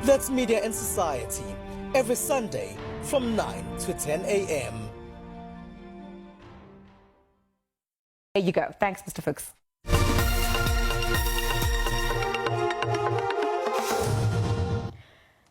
That's Media and Society, every Sunday from 9 to 10 a.m. There you go. Thanks, Mr. Fuchs.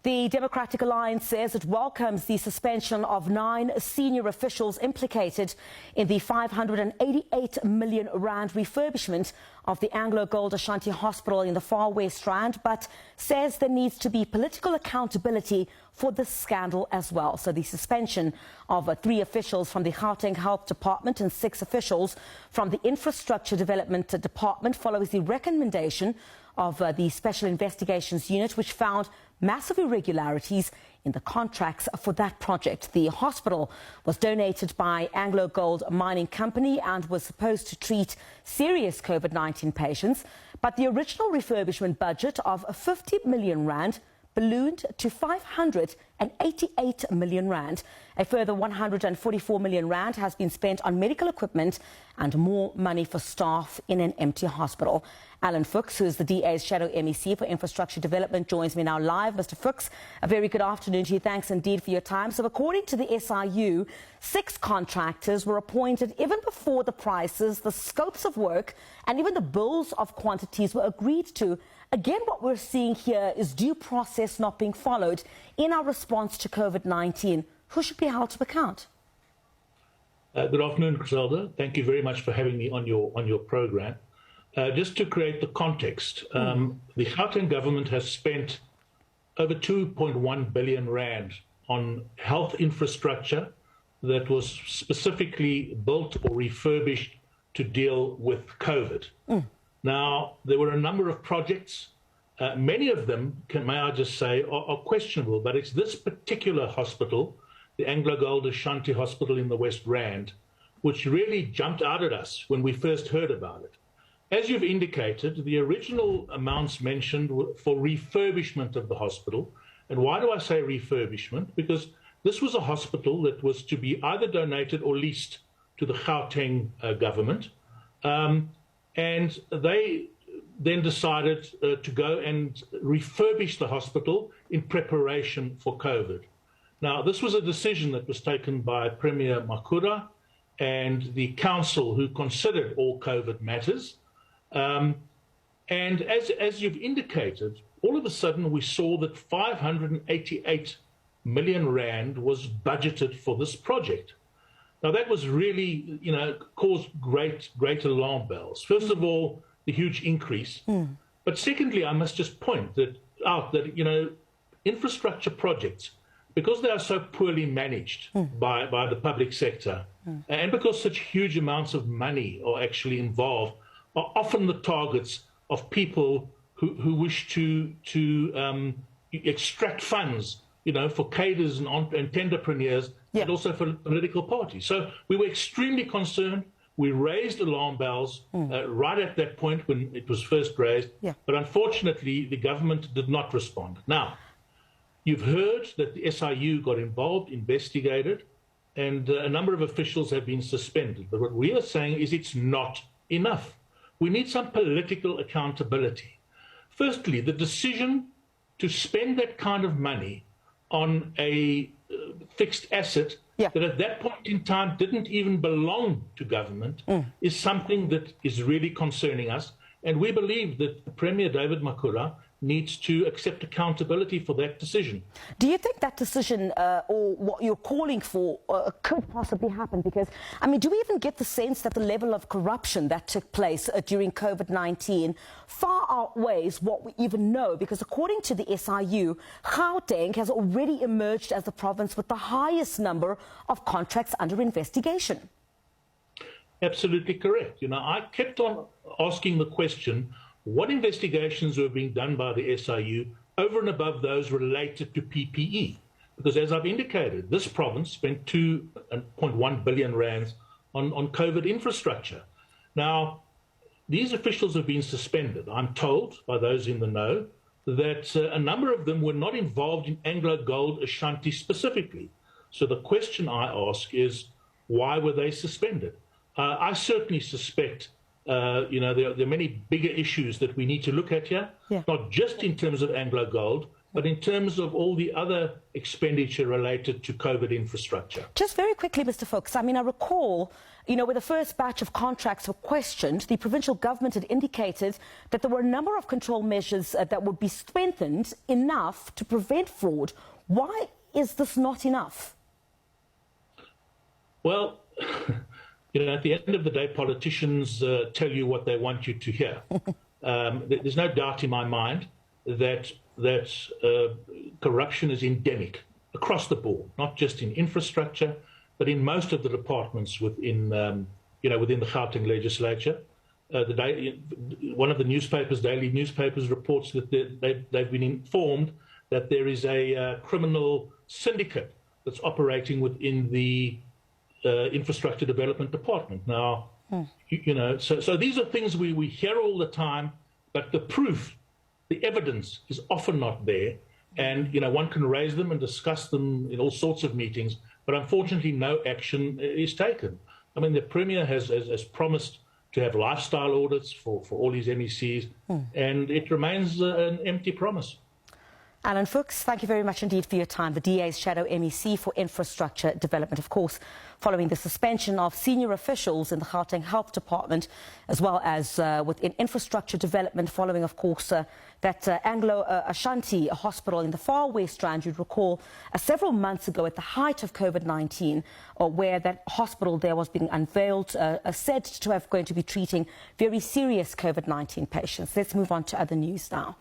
The Democratic Alliance says it welcomes the suspension of 9 senior officials implicated in the 588 million rand refurbishment of the AngloGold Ashanti Hospital in the Far West Rand, but says there needs to be political accountability for this scandal as well. So the suspension of 3 officials from the Gauteng Health Department and 6 officials from the Infrastructure Development Department follows the recommendation of the Special Investigations Unit, which found massive irregularities in the contracts for that project. The hospital was donated by AngloGold Mining Company and was supposed to treat serious COVID-19 patients, but the original refurbishment budget of 50 million rand ballooned to 588 million rand. A further 144 million rand has been spent on medical equipment and more money for staff in an empty hospital. Alan Fuchs, who is the DA's Shadow MEC for Infrastructure Development, joins me now live. Mr. Fuchs, a very good afternoon to you. Thanks indeed for your time. So according to the SIU, 6 contractors were appointed even before the prices, the scopes of work, and even the bills of quantities were agreed to. Again, what we're seeing here is due process not being followed in our response to COVID-19. Who should be held to account? Good afternoon, Griselda. Thank you very much for having me on your program. Just to create the context, the Gauteng government has spent over 2.1 billion rand on health infrastructure that was specifically built or refurbished to deal with COVID. Now, there were a number of projects. Many of them, may I just say, are questionable, but it's this particular hospital, the AngloGold Ashanti Hospital in the West Rand, which really jumped out at us when we first heard about it. As you've indicated, the original amounts mentioned were for refurbishment of the hospital. And why do I say refurbishment? Because this was a hospital that was to be either donated or leased to the Gauteng government. And they then decided to go and refurbish the hospital in preparation for COVID. Now, this was a decision that was taken by Premier Makura and the council who considered all COVID matters. And as you've indicated, all of a sudden we saw that 588 million rand was budgeted for this project. Now that was really, caused great alarm bells. First of all, the huge increase. But secondly, I must just point out that, infrastructure projects, because they are so poorly managed by the public sector, and because such huge amounts of money are actually involved, are often the targets of people who wish to extract funds, for cadres and tenderpreneurs, and also for political parties. So we were extremely concerned. We raised alarm bells right at that point when it was first raised. But unfortunately, the government did not respond. Now, you've heard that the SIU got involved, investigated, and a number of officials have been suspended. But what we are saying is it's not enough. We need some political accountability. Firstly, the decision to spend that kind of money on a fixed asset that at that point in time didn't even belong to government is something that is really concerning us. And we believe that Premier David Makura needs to accept accountability for that decision. Do you think that decision or what you're calling for could possibly happen? Because, do we even get the sense that the level of corruption that took place during COVID-19 far outweighs what we even know? Because according to the SIU, Gauteng has already emerged as the province with the highest number of contracts under investigation. Absolutely correct. I kept on asking the question, what investigations were being done by the SIU over and above those related to PPE? Because as I've indicated, this province spent 2.1 billion rands on COVID infrastructure. Now, these officials have been suspended. I'm told by those in the know that a number of them were not involved in AngloGold Ashanti specifically. So the question I ask is, why were they suspended? I certainly suspect there are many bigger issues that we need to look at here, not just in terms of AngloGold, but in terms of all the other expenditure related to COVID infrastructure. Just very quickly, Mr. Fuchs, I mean, I recall, when the first batch of contracts were questioned, the provincial government had indicated that there were a number of control measures that would be strengthened enough to prevent fraud. Why is this not enough? Well, at the end of the day, politicians tell you what they want you to hear. There's no doubt in my mind that corruption is endemic across the board, not just in infrastructure, but in most of the departments within the Gauteng legislature. One of the daily newspapers reports that they've been informed that there is a criminal syndicate that's operating within the infrastructure development department. Now, so these are things we hear all the time, but the proof, the evidence is often not there. And, one can raise them and discuss them in all sorts of meetings, but unfortunately no action is taken. I mean, the Premier has promised to have lifestyle audits for all his MECs, and it remains an empty promise. Alan Fuchs, thank you very much indeed for your time. The DA's Shadow MEC for Infrastructure Development, of course, following the suspension of senior officials in the Gauteng Health Department, as well as within infrastructure development, following, of course, that Anglo Ashanti Hospital in the Far West Rand, you'd recall, several months ago at the height of COVID-19, where that hospital there was being unveiled, said to have going to be treating very serious COVID-19 patients. Let's move on to other news now.